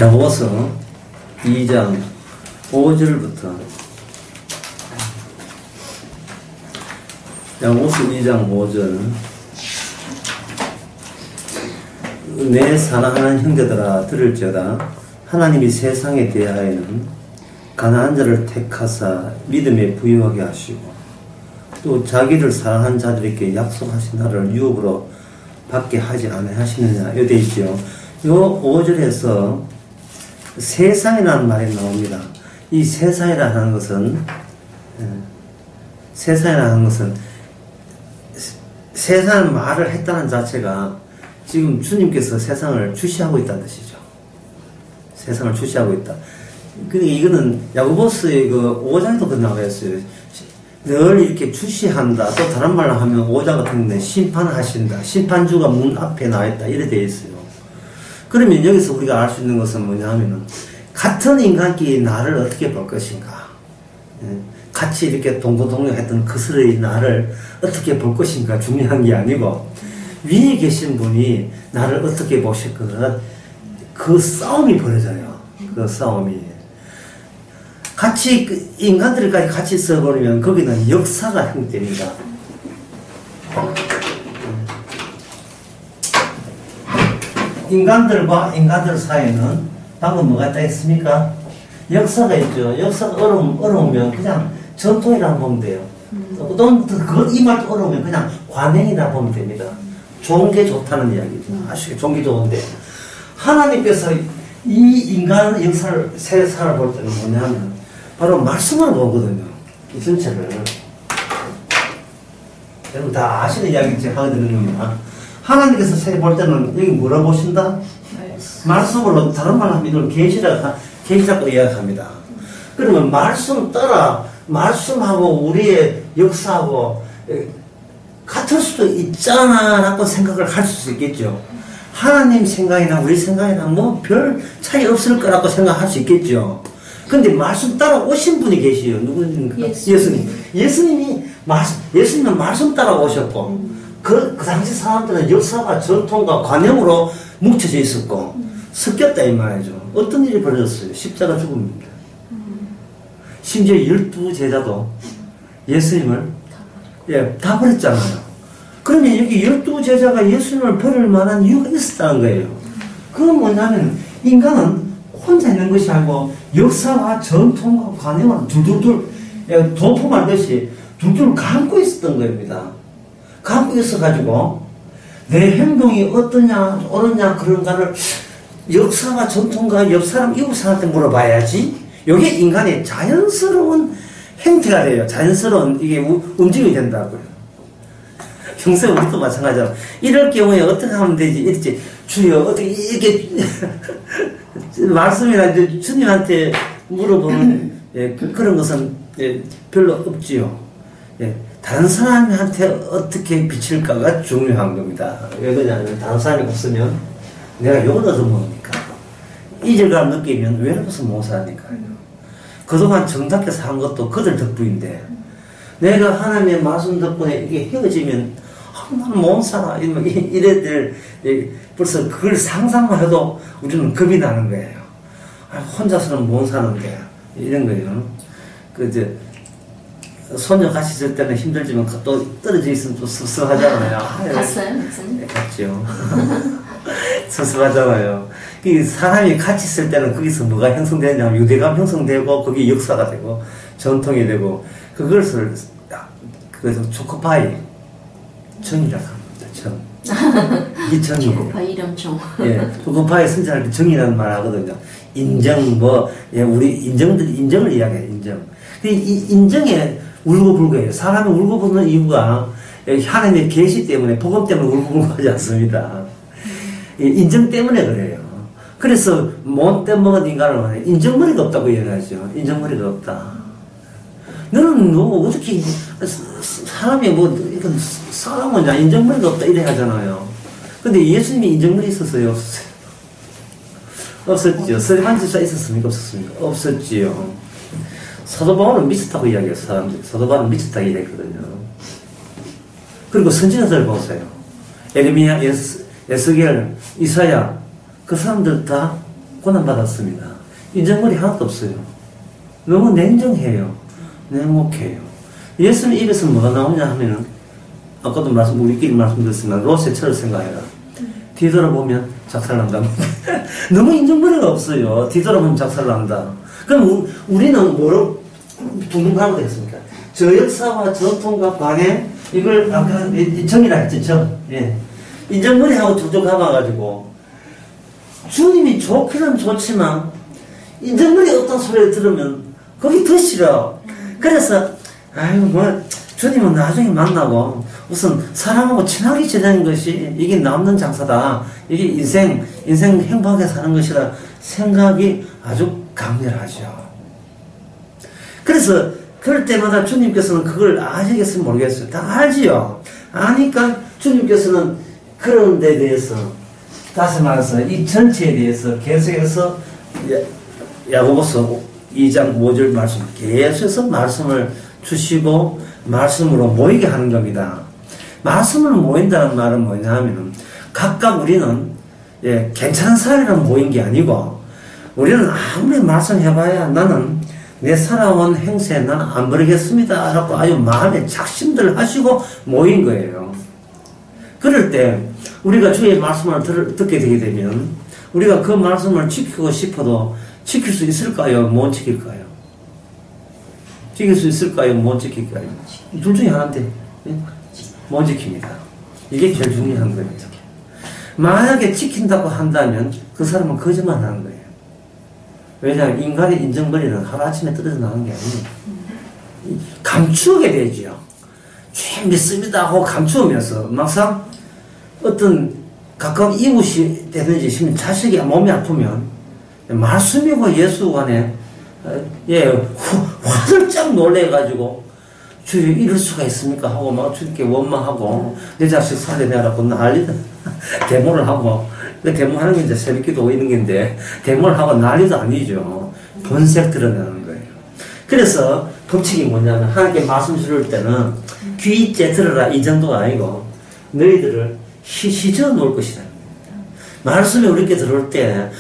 야고보서 2장 5절부터 야고보서 2장 5절 내 사랑하는 형제들아 들을지어다 하나님이 세상에 대하여는 가난한 자를 택하사 믿음에 부유하게 하시고 또 자기를 사랑한 자들에게 약속하신 나를 유업으로 받게 하지 아니하시느냐 이렇게 되어 있죠. 요 5절에서 세상이라는 말이 나옵니다. 이 세상이라는 것은 세상 말을 했다는 자체가 지금 주님께서 세상을 주시하고 있다는 뜻이죠. 세상을 주시하고 있다. 근데 이거는 야고보서의 그 5장에도 그 나와 있어요. 늘 이렇게 주시한다. 또 다른 말로 하면 5장 같은 데 심판하신다. 심판주가 문 앞에 나와 있다. 이렇게 되어 있어요. 그러면 여기서 우리가 알 수 있는 것은 뭐냐 하면은 같은 인간끼리 나를 어떻게 볼 것인가. 같이 이렇게 동고동락했던 그스의 나를 어떻게 볼 것인가 중요한 게 아니고 위에 계신 분이 나를 어떻게 보실 거나 그 싸움이 벌어져요. 그 싸움이. 같이 인간들까지 같이 써버리면 거기는 역사가 형성됩니다. 인간들과 인간들 사이에는 방금 뭐가 있다 했습니까? 역사가 있죠. 역사가 어려우면 그냥 전통이라 보면 돼요. 또 이 말도 어려우면 그냥 관행이라 보면 됩니다. 좋은 게 좋다는 이야기죠. 아시겠죠? 좋은 게 좋은데 하나님께서 이 인간 역사를 세상을 볼 때는 뭐냐면 바로 말씀으로 보거든요. 이 전체를. 여러분 다 아시는 이야기지 하게 되는 겁니다. 하나님께서 세계 볼 때는 여기 뭐라 보신다? 말씀으로. 다른 말로 하면 이걸 계시라고 이야기합니다. 그러면 말씀 따라 말씀하고 우리의 역사하고 같을 수도 있잖아 라고 생각을 할 수 있겠죠. 하나님 생각이나 우리 생각이나 뭐 별 차이 없을 거라고 생각할 수 있겠죠. 근데 말씀 따라 오신 분이 계시요. 누구입니까? 예수님. 예수님은 말씀 따라 오셨고 그 당시 사람들은 역사와 전통과 관념으로 뭉쳐져 있었고 섞였다 이 말이죠. 어떤 일이 벌어졌어요? 십자가 죽음입니다. 심지어 12제자도 예수님을 다 버렸잖아요. 그러면 여기 12제자가 예수님을 버릴 만한 이유가 있었다는 거예요. 그건 뭐냐면 인간은 혼자 있는 것이 아니고 역사와 전통과 관념을 둘둘둘 도포하듯이 둘둘 감고 있었던 겁니다. 감고 있어가지고 내 행동이 어떠냐 옳으냐 그런가를 역사와 전통과 옆 사람 이웃 사람한테 물어봐야지. 이게 인간의 자연스러운 행태가 돼요. 자연스러운 이게 움직임이 된다고요. 평소에 우리도 마찬가지로 이럴 경우에 어떻게 하면 되지? 이렇게 주여 어떻게 이렇게 말씀이나 주님한테 물어보는 그런 것은 별로 없지요. 다른 사람한테 어떻게 비칠까가 중요한 겁니다. 왜 그러냐면 다른 사람이 없으면 내가 욕을 얻어먹으니까 이질감 느끼면 외로워서 못 사니까요. 그동안 정답게 산 것도 그들 덕분인데 내가 하나님의 말씀 덕분에 이게 헤어지면 나는 못 살아 이래들 벌써 그걸 상상만 해도 우리는 겁이 나는 거예요. 혼자서는 못 사는데 이런 거예요. 소녀 같이 있을 때는 힘들지만 또 떨어져 있으면 또 섭섭하잖아요. 갔어요? 목사님? 갔죠. 섭섭하잖아요. 사람이 같이 있을 때는 거기서 뭐가 형성되느냐면 유대감 형성되고 거기 역사가 되고 전통이 되고 그것을 그래서 초코파이 정이라고 합니다. 정. 이 정이에요. 초코파이 이름 정. 초코파이 선전할 때 정이라는 말 하거든요. 인정 우리 인정을 이야기해요. 인정. 이 인정에 울고불고해요. 사람이 울고불고는 이유가 하나님의 계시 때문에 복음 때문에 울고불고하지 않습니다. 인정 때문에 그래요. 그래서 못돼 먹은 인간을 인정머리가 없다고 얘기하죠. 인정머리가 없다. 너는 어떻게 사람이 이건 사람은 인정머리가 없다 이래 하잖아요. 근데 예수님이 인정머리 있었어요? 없었죠. 서리반 집사 있었습니까? 없었습니까? 없었지요. 사도 바울은 미쳤다고 이야기해요. 사람들이. 사도 바울은 미쳤다고 이야기했거든요. 그리고 선지자들 보세요. 에레미야, 에스겔, 이사야 그 사람들 다 고난받았습니다. 인정머리 하나도 없어요. 너무 냉정해요. 냉혹해요. 예수님 입에서 뭐가 나오냐 하면은, 아까도 우리끼리 말씀드렸지만, 롯의 철을 생각해라. 뒤돌아보면 작살난다. 너무 인정머리가 없어요. 뒤돌아보면 작살난다. 그럼 우리는 뭐로 둥둥하면 되겠습니까? 저 역사와 전통과 관행, 이걸 아까 정이라 했죠, 정. 예. 인정머리하고 툭툭 감아가지고, 주님이 좋기는 좋지만, 인정머리 어떤 소리를 들으면, 거기 더 싫어. 그래서, 주님은 나중에 만나고, 우선 사람하고 친하게 지내는 것이, 이게 남는 장사다. 이게 인생 행복하게 사는 것이라 생각이 아주 강렬하죠. 그래서, 그럴 때마다 주님께서는 그걸 아시겠으면 모르겠어요. 다 알지요. 아니까 주님께서는 그런 데 대해서, 다시 말해서 이 전체에 대해서 계속해서 야고보서 2장 5절 말씀 계속해서 말씀을 주시고 말씀으로 모이게 하는 겁니다. 말씀으로 모인다는 말은 뭐냐 하면은 각각 우리는 괜찮은 사람이랑 모인 게 아니고 우리는 아무리 말씀해봐야 나는 내 살아온 행세 나는 안 버리겠습니다 라고 아주 마음에 작심들 하시고 모인 거예요. 그럴 때 우리가 주의 말씀을 듣게 되게 되면 우리가 그 말씀을 지키고 싶어도 지킬 수 있을까요? 못 지킬까요? 지킬 수 있을까요? 못 지킬까요? 둘 중에 하나인데 못 지킵니다. 이게 제일 중요한 거예요. 만약에 지킨다고 한다면 그 사람은 거짓말 하는 거예요. 왜냐하면 인간의 인정머리는 하루아침에 떨어져 나가는 게 아니에요. 감추게 되죠. 죄 믿습니다 하고 감추면서 막상 어떤 가까운 이웃이 되든지 자식이 몸이 아프면 말씀이고 예수 간에 화들짝 놀래가지고 주여 이럴 수가 있습니까 하고 막 주님께 원망하고 내 자식 살려내라고 난리다 데모를 하고 데모하는 게 이제 새벽기도 이런 건데 데모를 하고 난리도 아니죠. 본색 드러나는 거예요. 그래서 법칙이 뭐냐면 하나님께 말씀 들을 때는 귀 째 들어라 이 정도가 아니고 너희들을 휘저 놓을 것이다. 말씀이 우리께 들어올 때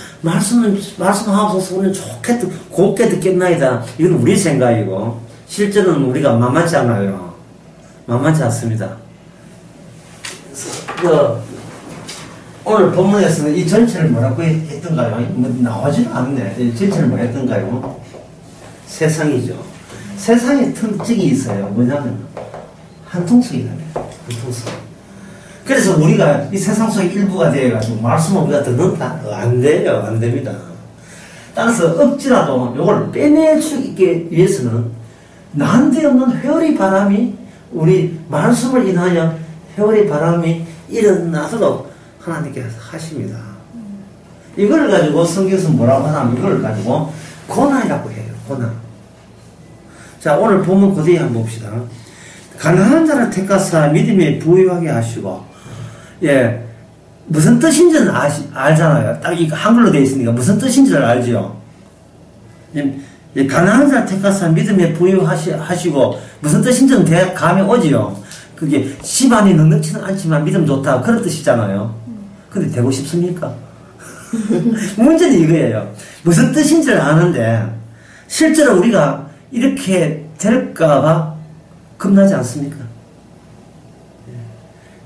말씀하고서 우리는 좋게 곱게 듣겠나이다. 이건 우리 생각이고 실제로는 우리가 만만치 않아요. 만만치 않습니다. 오늘 본문에서는 이 전체를 뭐라고 했던가요? 나오지도 않네. 이 전체를 뭐 했던가요? 세상이죠. 세상에 특징이 있어요. 뭐냐면 한통속이라며. 한통속. 그래서 우리가 이 세상 속의 일부가 되어가지고 말씀을 우리가 듣는다? 안 돼요. 안 됩니다. 따라서 억지라도 이걸 빼낼 수 있게 위해서는 난데없는 회오리 바람이 우리 말씀을 인하여 회오리 바람이 일어나도록 하나님께서 하십니다. 이걸 가지고 성경에서 뭐라고 하냐면 이걸 가지고 고난이라고 해요. 고난. 자, 오늘 본문 그대로 한번 봅시다. 가난한 자를 택하사 믿음에 부유하게 하시고 무슨 뜻인지는 알잖아요. 딱 이 한글로 되어 있으니까 무슨 뜻인지를 알죠. 가난한 자를 택하사 믿음에 부유하시고 무슨 뜻인지는 감이 오지요. 그게 집안이 넉넉지는 않지만 믿음 좋다 그런 뜻이잖아요. 근데 되고 싶습니까? 문제는 이거예요. 무슨 뜻인지를 아는데 실제로 우리가 이렇게 될까봐 겁나지 않습니까?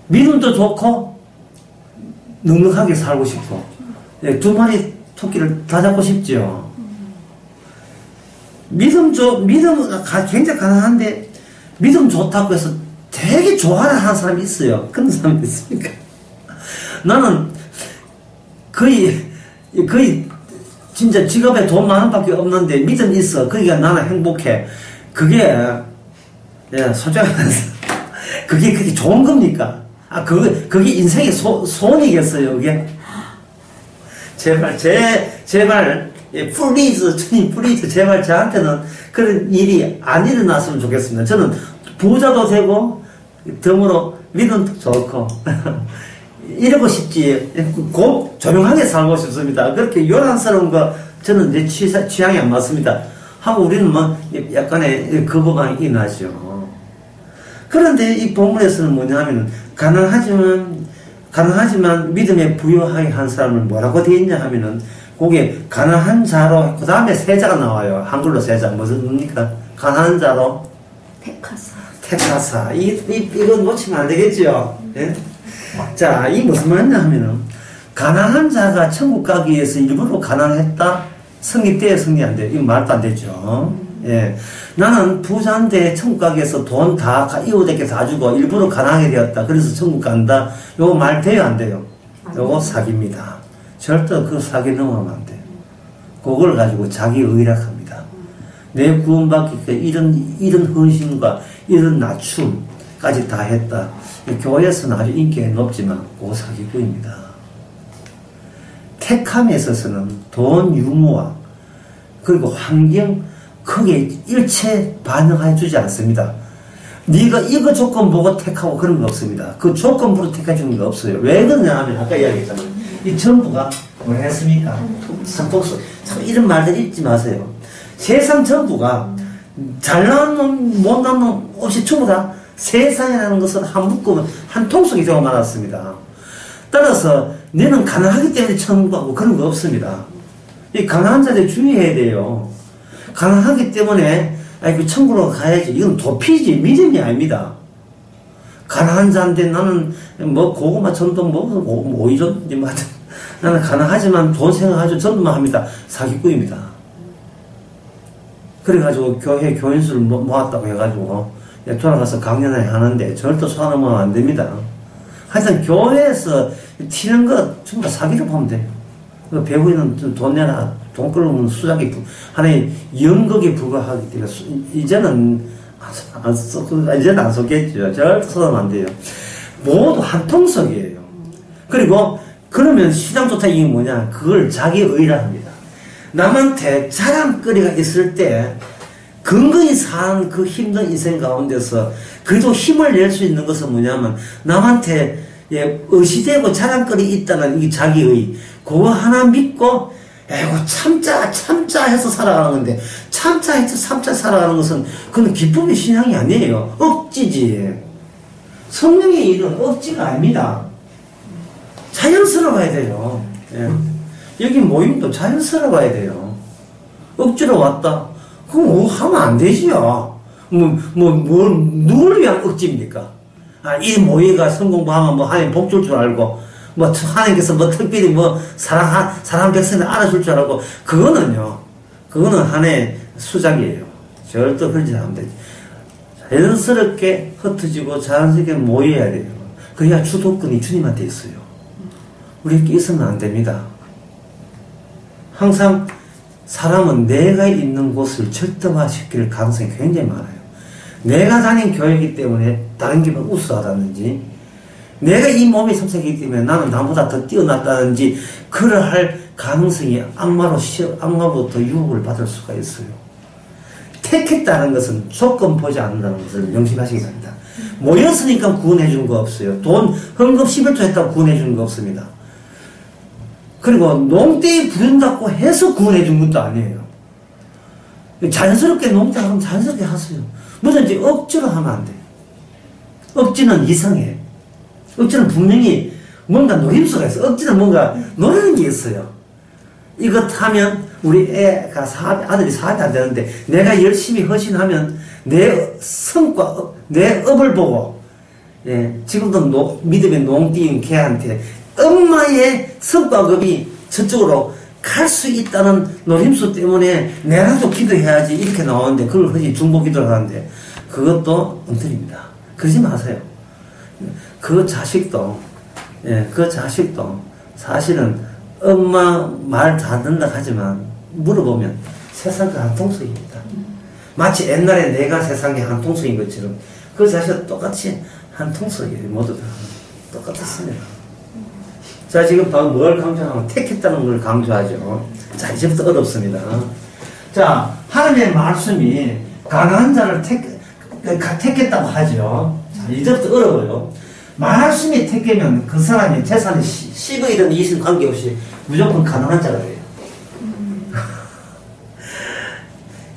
믿음도 좋고 넉넉하게 살고 싶고 두 마리 토끼를 다 잡고 싶죠. 믿음은 굉장히 가난한데 믿음 좋다고 해서 되게 좋아하는 사람이 있어요. 그런 사람이 있습니까? 나는 거의 진짜 지갑에 돈 10,000원밖에 없는데 믿음이 있어. 그러니까 나는 행복해. 그게 솔직히 말해서 그게 그렇게 좋은 겁니까? 그게 인생의 소원이겠어요, 그게? 제발, 주님, 플리즈, 제발 저한테는 그런 일이 안 일어났으면 좋겠습니다. 저는 부자도 되고, 덤으로 믿음도 좋고, 이러고 싶지, 조용하게 살고 싶습니다. 그렇게 요란스러운 거, 저는 내 취향이 안 맞습니다. 하고 우리는 약간의 거부감이 나죠. 그런데 이 본문에서는 뭐냐면, 가난하지만 믿음에 부유하게 한 사람을 뭐라고 되어 있냐 하면은, 그게 가난한 자로, 그 다음에 세자가 나와요. 한글로 세자. 무슨 뭡니까? 가난한 자로 택하사. 택하사. 이거 놓치면 안 되겠죠? 예? 자, 이 무슨 말이냐 하면은, 가난한 자가 천국 가기 위해서 일부러 가난했다? 성립돼야 성립 안 돼요. 이거 말도 안 되죠. 예. 나는 부자인데 천국 가기 위해서 돈 다, 이웃에게 다 주고 일부러 가난하게 되었다. 그래서 천국 간다. 요거 말 돼요? 안 돼요? 요거 사기입니다. 절대 그 사기 넘어가면 안 돼요. 그걸 가지고 자기 의락합니다. 내 구원받기 위해 이런 헌신과 이런 낮춤까지 다 했다. 교회에서는 아주 인기가 높지만 그거 사기꾼입니다. 택함에 있어서는 돈 유무와 그리고 환경 크게 일체 반영해 주지 않습니다. 네가 이거 조건 보고 택하고 그런 거 없습니다. 그 조건부로 택해 주는 거 없어요. 왜 그러냐 하면 아까 이야기했잖아요. 이 정부가 뭘 했습니까? 상속서. 참 이런 말들 잊지 마세요. 세상 정부가 잘난 놈, 못난 놈 없이 전부 다 세상이라는 것은 한 묶으면 한 통속이 되고 말았습니다. 따라서 너는 가난하기 때문에 천국하고 그런 거 없습니다. 이 가난한 자들 주의해야 돼요. 가난하기 때문에 아이고 천국으로 가야지. 이건 도피지 믿음이 아닙니다. 가난한 자인데 나는 뭐 고구마 전도 먹어서 뭐 이런지 나는 가난하지만 돈 생각하죠. 전도만 합니다. 사기꾼입니다. 그래가지고 교회 교인수를 모았다고 해가지고 돌아가서 강연을 하는데 절대 소환하면 안 됩니다. 하여튼 교회에서 튀는 거 전부 다 사기로 보면 돼요. 배우인은 돈 내라, 돈 끌어오면 수작이 하나의 연극에 불과하기 때문에 이제는 안 속겠죠. 절대 쏟아면 안 돼요. 모두 한 통속이에요. 그리고 그러면 시장조차 이게 뭐냐? 그걸 자기 의라 합니다. 남한테 자랑거리가 있을 때 근근히 사는 그 힘든 인생 가운데서 그래도 힘을 낼 수 있는 것은 뭐냐면 남한테 의시되고 자랑거리 있다는 이 자기의 그거 하나 믿고 에고 참자 해서 살아가는 건데 참자 해서 살아가는 것은 그건 기쁨의 신앙이 아니에요. 억지지. 성령의 일은 억지가 아닙니다. 자연스러워야 돼요. 예. 여기 모임도 자연스러워야 돼요. 억지로 왔다. 그럼 하면 안 되지요. 누굴 위한 억지입니까? 이 모의가 성공하면 하나님 복 줄 줄 알고, 하나님께서 특별히 사랑 백성을 알아줄 줄 알고, 그거는 하나의 수작이에요. 절대 그러지 않으면 되지. 자연스럽게 흩어지고 자연스럽게 모여야 돼요. 그래야 주도권이 주님한테 있어요. 우리에게 있으면 안 됩니다. 항상 사람은 내가 있는 곳을 절대화시킬 가능성이 굉장히 많아요. 내가 다닌 교회이기 때문에 다른 기분 우수하다든지, 내가 이 몸이 섬세하기 때문에 나는 나보다 더 뛰어났다든지, 그러할 가능성이 악마로부터 유혹을 받을 수가 있어요. 택했다는 것은 조건 보지 않는다는 것을 명심하시기 바랍니다. 모였으니까 구원해 준 거 없어요. 돈, 헌금 11조 했다고 구원해 준 거 없습니다. 그리고 농대에 부른다고 해서 구원해 준 것도 아니에요. 자연스럽게 농대하면 자연스럽게 하세요. 뭐든지 억지로 하면 안 돼요. 억지는 이상해. 억지는 분명히 뭔가 노림수가 있어. 억지는 뭔가 노리는 게 있어요. 이것 하면 우리 애가 아들이 사업이 안 되는데 내가 열심히 헌신하면 내 성과, 내 업을 보고, 지금도 믿음의 농띠인 걔한테 엄마의 성과급이 저쪽으로 갈 수 있다는 노림수 때문에 내라도 기도해야지 이렇게 나오는데 그걸 흔히 중보 기도를 하는데 그것도 엉터리입니다. 그러지 마세요. 그 자식도 사실은 엄마 말 다 듣는다 하지만 물어보면 세상 그 한 통속입니다. 마치 옛날에 내가 세상의 한 통속인 것처럼 그 자식도 똑같이 한 통속이에요. 모두 다 똑같았습니다. 자, 지금 뭘 강조하면 택했다는 걸 강조하죠. 자, 이제부터 어렵습니다. 자, 하나님의 말씀이 가난한 자를 택했다고 하죠. 자, 이제부터 어려워요. 말씀이 택하면 그 사람이 재산이 10억이든 20억 관계없이 무조건 가난한 자가 돼요.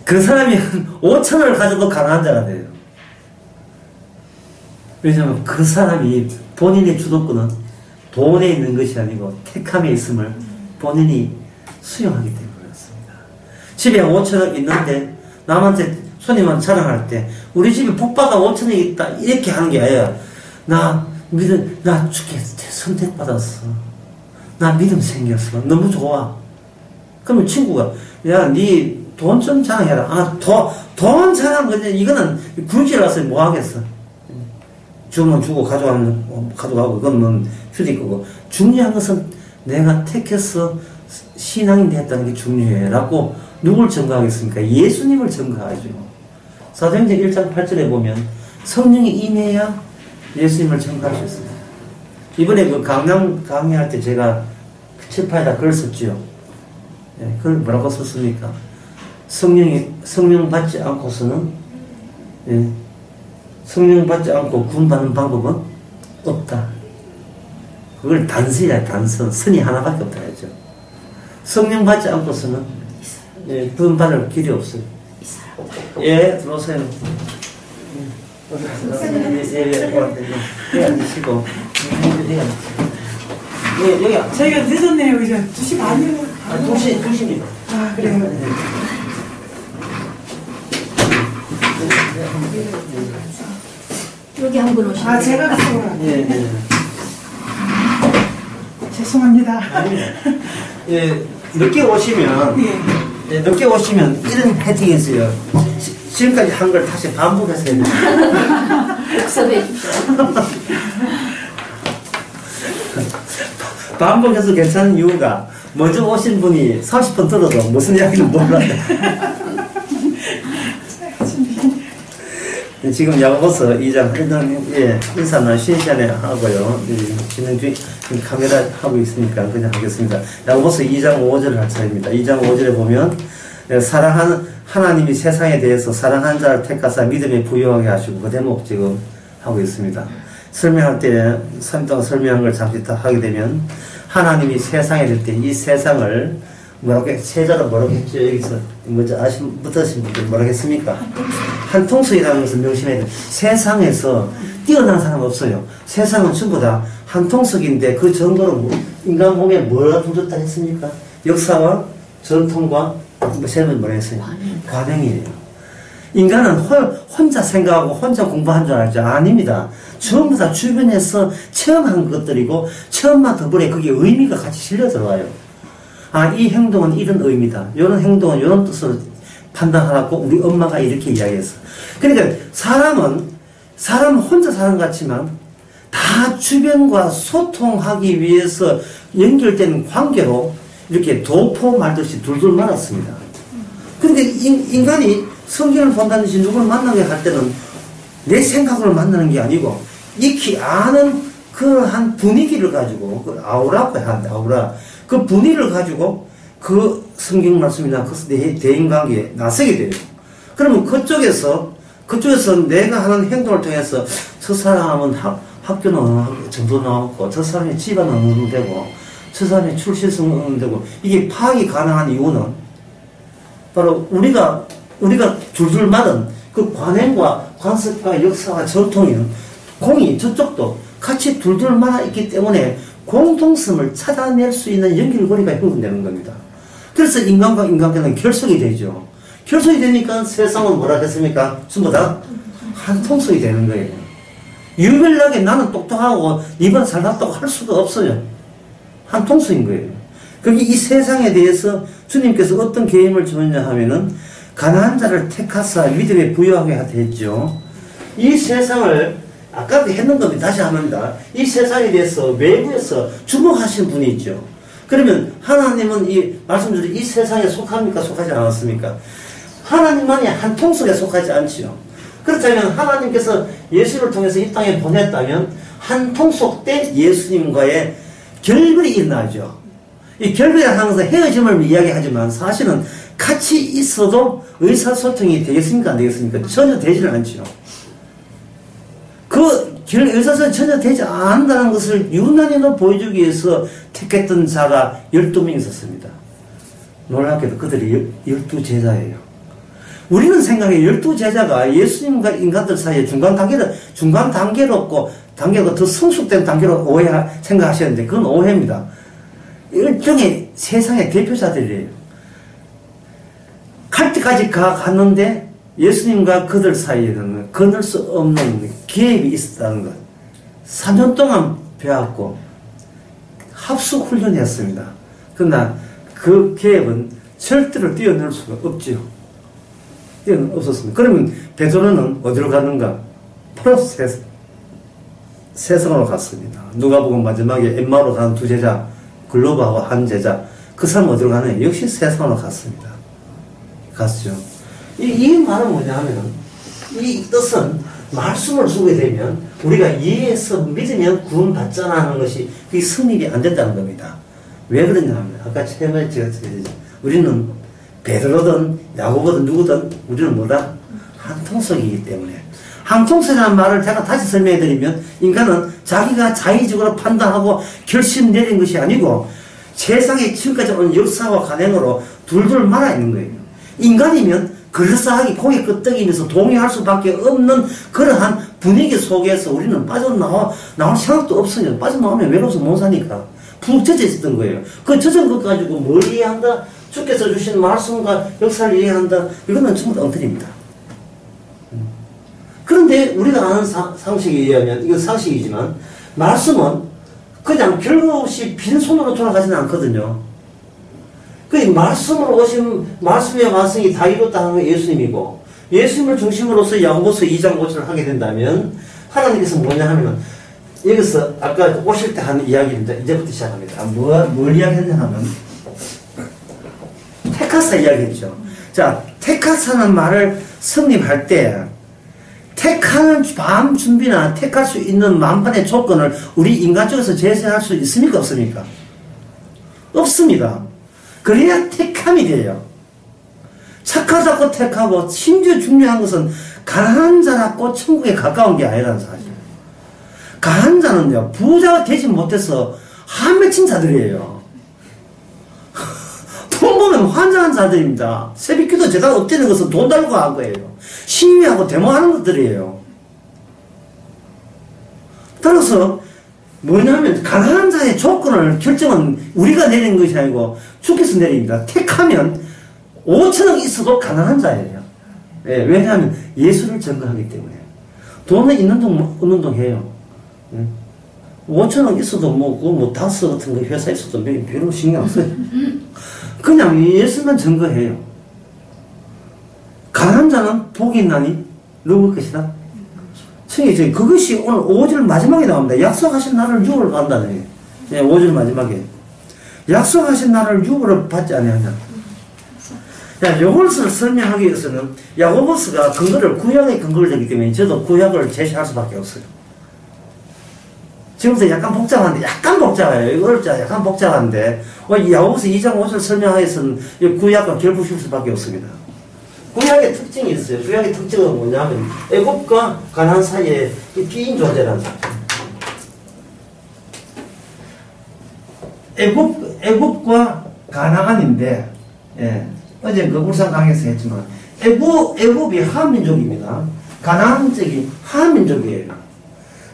그 사람이 5천원을 가져도 가난한 자가 돼요. 왜냐하면 그 사람이 본인의 주도권은 돈에 있는 것이 아니고 택함에 있음을 본인이 수용하기 때문에 그렇습니다. 집에 5천원 있는데 남한테 손님한테 자랑할 때 우리 집에 복받아 5천원이 있다 이렇게 하는 게 아니라 나 죽게 선택받았어. 나 믿음 생겼어. 너무 좋아. 그러면 친구가 야 니 돈 좀 자랑해라. 아 돈 자랑 그냥 이거는 굴지라서 뭐 하겠어. 주면 주고 가져가고 그건 뭐 휴지 거고 중요한 것은 내가 택해서 신앙인 됐다는 게 중요해 라고 누굴 증거하겠습니까? 예수님을 증거하죠. 사도행전 1장 8절에 보면 성령이 임해야 예수님을 증거할 수 있습니다. 이번에 그 강남 강의할 때 제가 칠판에다 글을 썼지요. 네, 그걸 뭐라고 썼습니까? 성령 받지 않고서는 성령 받지 않고 구원받는 방법은 없다. 그걸 단서야 단서. 선이 하나밖에 없다 했죠. 성령 받지 않고서는 구원받을 길이 없어요. 예, 들어오세요. 앉으시고 여기 저희가 늦었네요, 그죠? 2시 반이요? 2시입니다. 아, 그래요? 여기 한 분 오시면. 아, 제가 갔어요. 예. 죄송합니다. 예, 늦게 오시면 예. 늦게 오시면 이런 혜택이 있어요. 지금까지 한 걸 다시 반복해서 해야 돼요. 복습해 주십시오. 반복해서 괜찮은 이유가 먼저 오신 분이 30분 들어도 무슨 이야기를 몰라요. 지금 야고보서 2장 인사는 쉬는 시간에 하고요. 진행 중 카메라 하고 있으니까 그냥 하겠습니다. 야고보서 2장 5절 할 차례입니다. 2장 5절에 보면 사랑하는 하나님이 세상에 대해서 사랑하는 자를 택하사 믿음에 부여하게 하시고 그 대목 지금 하고 있습니다. 설명할 때 설명한 걸 잠시 더 하게 되면 하나님이 세상에 될 때 이 세상을 뭐라고 세자로 뭐라고 했죠? 여기서 먼저 붙으신 분들 뭐라고 했습니까? 한통속이라는 것을 명심해야 돼요. 세상에서 뛰어난 사람 없어요. 세상은 전부 다 한통속인데 그 정도로 인간 몸에 뭐가 두졌다 했습니까? 역사와 전통과 세면 뭐라 했어요? 관행이에요. 인간은 혼자 생각하고 혼자 공부한 줄 알죠? 아닙니다. 전부 다 주변에서 체험한 것들이고 체험만 더불어 그게 의미가 같이 실려 들어와요. 아, 이 행동은 이런 의미다. 이런 행동은 이런 뜻으로 판단하라고 우리 엄마가 이렇게 이야기했어. 그러니까 사람은 혼자 사는 것 같지만 다 주변과 소통하기 위해서 연결된 관계로 이렇게 도포 말듯이 둘둘 말았습니다. 그런데 인간이 성경을 본다든지 누굴 만나게 할 때는 내 생각으로 만나는 게 아니고 익히 아는 그한 분위기를 가지고 그 아우라고 해야 아우라 그 분위기를 가지고 그 성경 말씀이나 그 대인관계에 나서게 돼요. 그러면 그쪽에서 내가 하는 행동을 통해서 저 사람은 학교는 어느 정도 나왔고 저 사람의 집안은 어느 정도 되고 저 사람의 출신성은 어느 정도 되고 이게 파악이 가능한 이유는 바로 우리가 줄줄 말은 그 관행과 관습과 역사와 전통이 공이 저쪽도 같이 둘둘 말아 있기 때문에 공통성을 찾아낼 수 있는 연결고리가 형성되는 겁니다. 그래서 인간과 인간과는 결속이 되죠. 결속이 되니까 세상은 뭐라 했습니까? 전부 다 한통속이 되는 거예요. 유별나게 나는 똑똑하고 니보다 잘났다고 할 수가 없어요. 한통속인 거예요. 그게 이 세상에 대해서 주님께서 어떤 계획을 주었냐 하면은 가난한 자를 택하사 믿음에 부여하게 하셨죠. 이 세상을 아까도 했는 겁니다. 다시 합니다. 이 세상에 대해서 외부에서 주목하신 분이 있죠. 그러면 하나님은 이 말씀대로 이 세상에 속합니까? 속하지 않았습니까? 하나님만이 한 통속에 속하지 않지요. 그렇다면 하나님께서 예수를 통해서 이 땅에 보냈다면 한 통속 때 예수님과의 결별이 일어나죠. 이 결별이라는 것은 헤어짐을 이야기하지만 사실은 같이 있어도 의사소통이 되겠습니까? 안 되겠습니까? 전혀 되지는 않죠. 그 의사소통이 전혀 되지 않는다는 것을 유난히도 보여주기 위해서 택했던 자가 12명 있었습니다. 놀랍게도 그들이 12제자예요. 우리는 생각해 12제자가 예수님과 인간들 사이에 중간 단계로 없고 단계가 더 성숙된 단계로 생각하셨는데 그건 오해입니다. 일종의 세상의 대표자들이에요. 갈 때까지 갔는데 예수님과 그들 사이에는 건널 수 없는 계획이 있었다는 것. 4년 동안 배웠고 합숙 훈련했습니다. 그러나 그 계획은 절대로 뛰어넘을 수가 없지요. 뛰어넘을 없었습니다. 그러면 베드로는 어디로 갔는가? 바로 세상으로 갔습니다. 누가복음 마지막에 엠마오로 가는 두 제자, 글로바하고 한 제자, 그 사람 어디로 가느냐? 역시 세상으로 갔습니다. 갔죠. 이 말은 뭐냐 하면, 이 뜻은 말씀을 주게 되면 우리가 이해해서 믿으면 구원받잖아 하는 것이 그게 성립이 안 된다는 겁니다. 왜 그러냐 하면, 아까 처음에 제가 우리는 베드로든 야고보든 누구든 우리는 뭐다? 한 통속이기 때문에. 한 통속이라는 말을 제가 다시 설명해 드리면, 인간은 자기가 자의적으로 판단하고 결심 내린 것이 아니고 세상에 지금까지 온 역사와 관행으로 둘둘 말아 있는 거예요. 인간이면 그럴싸하게 고개 끄덕이면서 동의할 수밖에 없는 그러한 분위기 속에서 우리는 빠져나올 생각도 없어요. 빠져나오면 외로워서 못 사니까 푹 젖어 있었던 거예요. 그 젖은 것 가지고 뭘 이해한다? 주께서 주신 말씀과 역사를 이해한다? 이거는 전부 다 엉터리입니다. 그런데 우리가 아는 상식에 의하면, 이건 상식이지만, 말씀은 그냥 별거 없이 빈손으로 돌아가지는 않거든요. 그 말씀으로 오신, 말씀의 완성이 다 이뤘다 하는 게 예수님이고, 예수님을 중심으로서 야고보서 2장 5절을 하게 된다면, 하나님께서 뭐냐 하면, 여기서 아까 오실 때 하는 이야기입니다. 이제부터 시작합니다. 뭘 이야기했냐 하면, 테카사 이야기했죠. 자, 테카사는 말을 성립할 때, 택하는 밤 준비나 택할 수 있는 만반의 조건을 우리 인간 쪽에서 제시할 수 있습니까? 없습니까? 없습니다. 그래야 택함이 돼요. 착하다고 택하고, 심지어 중요한 것은 가난한 자라고 천국에 가까운 게 아니라는 사실. 가난한 자는요, 부자가 되지 못해서 한맺힌 자들이에요. 돈 보면 환장한 자들입니다. 새벽기도 제대로 없대는 것은 돈 달고 한 거예요. 시위하고 데모하는 것들이에요. 따라서 뭐냐면 가난한 자의 조건을 결정은 우리가 내리는 것이 아니고 주께서 내립니다. 택하면 5천억 있어도 가난한 자예요. 예, 왜냐하면 예수를 증거하기 때문에. 돈은 있는 동 없는 동 해요. 5천억 있어도 뭐 다스 같은 거 회사 있어도 별로 신경 안 써요. 그냥 예수만 증거해요. 가난한 자는 복이 있나니 누굴 것이다. 성경에 그것이 오늘 5절 마지막에 나옵니다. 약속하신 나를 유업을 받는다네. 5절 마지막에 약속하신 나를 유업을 받지 아니하냐. 야, 요것을 설명하기 위해서는 야고보스가 근거를 구약의 근거를 내기 때문에 저도 구약을 제시할 수밖에 없어요. 지금부터 약간 복잡한데, 약간 복잡해요. 이거 어렵지 않아요. 약간 복잡한데, 야고보서 2장 5절 설명하기 위해서는 구약과 결부실 수밖에 없습니다. 구약의 특징이 있어요. 구약의 특징은 뭐냐면, 애국과 가나안 사이에 비인 존재라는 사실. 애국과 가나안인데, 예. 어제 그 울산 강에서 했지만, 애국이 하민족입니다. 가나안적이 하민족이에요.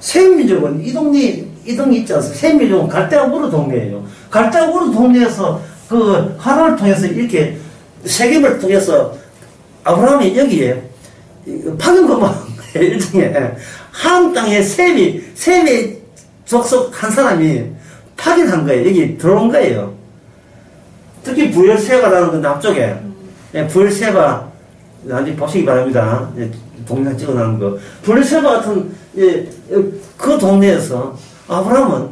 셈민족은 이 동네 있지 않습니까? 셈민족은 갈대아우르 동네예요. 갈대아우르 동네에서 그 하나를 통해서 이렇게 세겜을 통해서 아브라함이 여기에 파견거만 일종의 한 땅에 셈의 족속 한 사람이 파견한 거예요. 여기 들어온 거예요. 특히 부엘세바라는 그 남쪽에 부엘세바 나중에 보시기 바랍니다. 동영상 찍어놓은 거. 부엘세바 같은 그 동네에서 아브라함은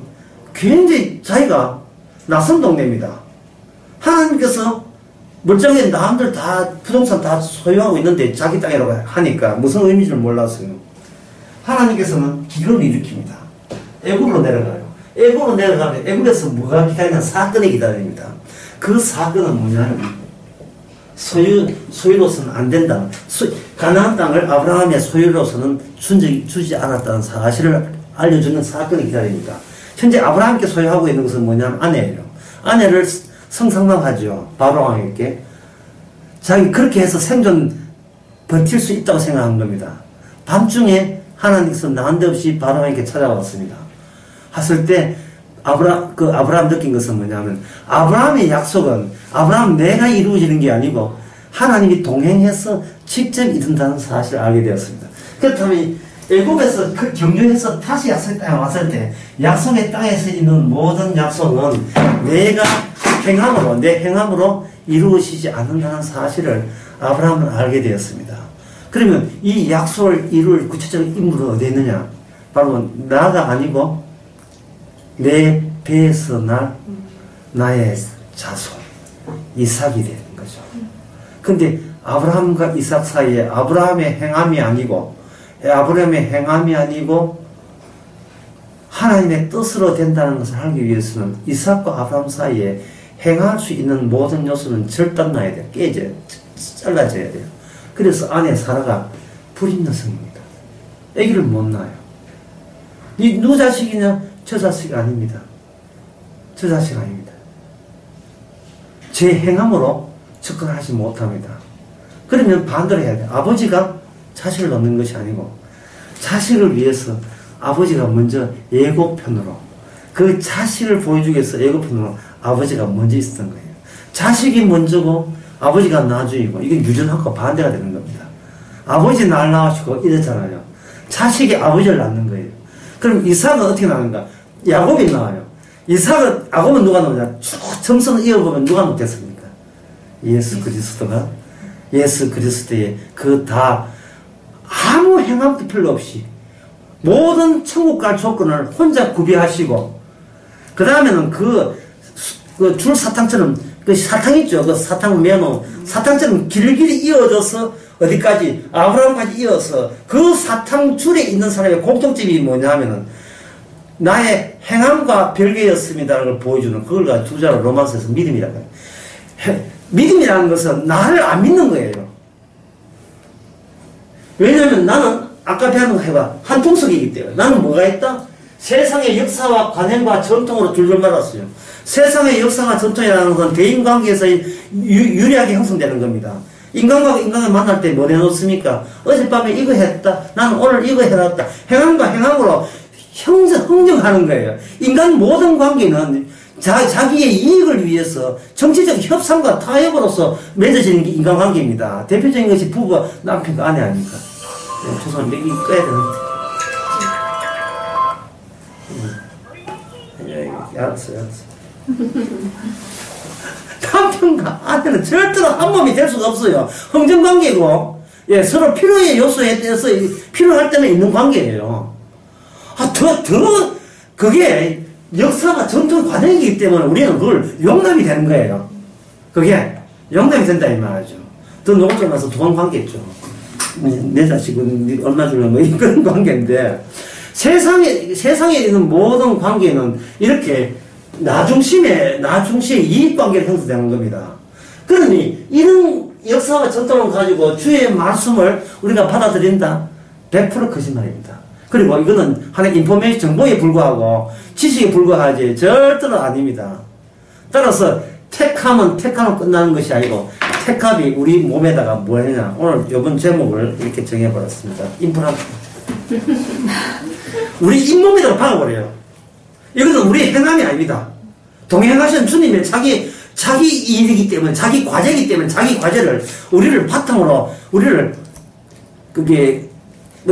굉장히 자기가 낯선 동네입니다. 하나님께서 멀쩡히 남들 다 부동산 다 소유하고 있는데 자기 땅이라고 하니까 무슨 의미인지를 몰랐어요. 하나님께서는 기근을 일으킵니다. 애굽으로 내려가요. 애굽으로 내려가면 애굽에서 뭐가 기다리냐? 사건이 기다립니다. 그 사건은 뭐냐면 소유로서는 안 된다. 가나안 땅을 아브라함의 소유로서는 주지 않았다는 사실을 알려주는 사건이 기다립니다. 현재 아브라함께 소유하고 있는 것은 뭐냐면 아내예요. 아내를 성상납하죠. 바로왕에게. 자기 그렇게 해서 생존 버틸 수 있다고 생각한 겁니다. 밤중에 하나님께서 난데없이 바로왕에게 찾아왔습니다. 했을 때 아브라함 느낀 것은 뭐냐면, 아브라함의 약속은, 아브라함 내가 이루어지는 게 아니고, 하나님이 동행해서 직접 이룬다는 사실을 알게 되었습니다. 그렇다면, 애국에서 그 경유해서 다시 약속의 땅에 왔을 때, 약속의 땅에서 있는 모든 약속은 내가 행함으로, 내 행함으로 이루어지지 않는다는 사실을 아브라함은 알게 되었습니다. 그러면 이 약속을 이룰 구체적인 인물은 어디 있느냐? 바로 나가 아니고 내 배에서 나의 자손 이삭이 되는 거죠. 근데 아브라함과 이삭 사이에 아브라함의 행함이 아니고 하나님의 뜻으로 된다는 것을 알기 위해서는 이삭과 아브라함 사이에 행할 수 있는 모든 요소는 절단나야 돼요. 깨져요. 잘라져야 돼요. 그래서 아내 사라가 불임는 성입니다. 아기를 못 낳아요. 이 누구 자식이냐? 저 자식이 아닙니다. 저 자식 아닙니다. 제 행함으로 접근하지 못합니다. 그러면 반대로 해야 돼요. 아버지가 자식을 낳는 것이 아니고 자식을 위해서 아버지가 먼저 예고편으로 그 자식을 보여주기 위해서 예고편으로 아버지가 먼저 있었던 거예요. 자식이 먼저고 아버지가 나중이고 이게 유전학과 반대가 되는 겁니다. 아버지 날 낳으시고 이랬잖아요. 자식이 아버지를 낳는 거예요. 그럼 이삭은 어떻게 낳는가? 야곱이 낳아요. 야곱은 누가 낳느냐? 쭉 점선을 이어보면 누가 낳겠습니까? 예수 그리스도가 예수 그리스도의 아무 행함도 필요 없이 모든 천국 갈 조건을 혼자 구비하시고 그 다음에는 줄 사탕처럼 사탕 있죠. 사탕 매놓은 사탕처럼 길길이 이어져서 어디까지 아브라함까지 이어서 그 사탕 줄에 있는 사람의 공통점이 뭐냐 하면은 나의 행함과 별개였습니다라는 걸 보여주는 그걸 가지고 두 자로 로마서에서 믿음이라고 해요. 믿음이라는 것은 나를 안 믿는 거예요. 왜냐하면 나는 아까 배운 거 해봐. 한 통속이기 때문에 나는 뭐가 있다? 세상의 역사와 관행과 전통으로 줄줄 말았어요. 세상의 역사와 전통이라는 것은 대인관계에서 유리하게 형성되는 겁니다. 인간과 인간을 만날 때 뭐 내놓습니까? 어젯밤에 이거 했다. 나는 오늘 이거 해놨다. 행함과 행함으로 흥정하는 거예요. 인간 모든 관계는 자기의 이익을 위해서 정치적 협상과 타협으로서 맺어지는 게 인간관계입니다. 대표적인 것이 부부와 남편과 아내 아닙니까? 네, 죄송합니다. 이거 꺼야 되는데. 알았어요. 남편과 아내는 절대로 한 몸이 될 수가 없어요. 흥정관계고, 서로 필요의 요소에 대해서 필요할 때는 있는 관계예요. 그게 역사가 전통 과정이기 때문에 우리는 그걸 용납이 되는 거예요. 그게 용납이 된다 이 말이죠. 더 노골적으로 나서 두 번 관계죠. 내 자식은 얼마 주는 뭐 그런 관계인데 세상에 있는 모든 관계는 이렇게 나중심의 이익관계를 형성되는 겁니다. 그러니 이런 역사와 전통을 가지고 주의 말씀을 우리가 받아들인다? 100% 거짓말입니다. 그리고 이거는 하나의 인포메이션 정보에 불과하고 지식에 불과하지 절대로 아닙니다. 따라서 택하면 끝나는 것이 아니고 택합이 우리 몸에다가 뭐 했냐. 오늘 요번 제목을 이렇게 정해버렸습니다. 임플란트. 우리 잇몸에다가 박아버려요. 이것은 우리의 행함이 아닙니다. 동행하신 주님의 자기 일이기 때문에 자기 과제이기 때문에 자기 과제를 우리를 바탕으로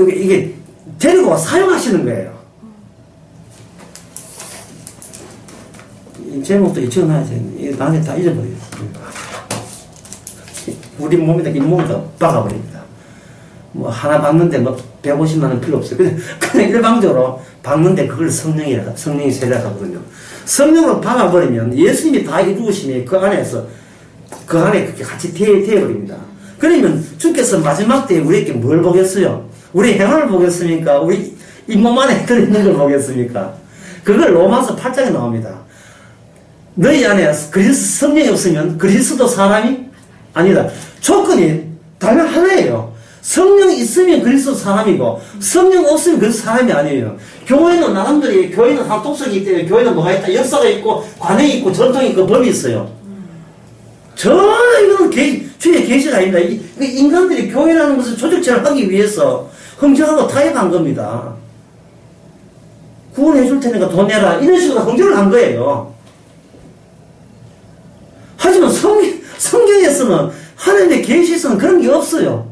이게 데리고 사용하시는 거예요. 이 제목도 잊혀놔야지. 나중에 다 잊어버려요. 우리 몸에다 잇몸에다 박아버립니다. 뭐 하나 박는데 뭐 150만원 필요 없어요. 그냥 일방적으로 박는데 그걸 성령이 세례하거든요. 성령으로 박아버리면 예수님이 다 이루으시니 그 안에 그렇게 같이 태워버립니다. 그러면 주께서 마지막 때에 우리에게 뭘 보겠어요? 우리 행함을 보겠습니까? 우리 잇몸 안에 들어있는 걸 보겠습니까? 그걸 로마서 8장에 나옵니다. 너희 안에 성령이 없으면 그리스도 사람이 아니다. 조건이 단연 하나예요. 성령이 있으면 그리스도 사람이고 성령 없으면 그리스도 사람이 아니에요. 교회는 나름대로 교회는 한통속이기 때문에 교회는 뭐가 있다. 역사가 있고 관행이 있고 전통이 있고 법이 있어요. 전혀 이거는 주의 계시가 아닙니다. 인간들이 교회라는 것을 조직체를 하기 위해서 흥정하고 타협한 겁니다. 구원해 줄 테니까 돈 내라. 이런 식으로 흥정을 한 거예요. 하지만 성경에서는 하나님의 계시에서는 그런 게 없어요.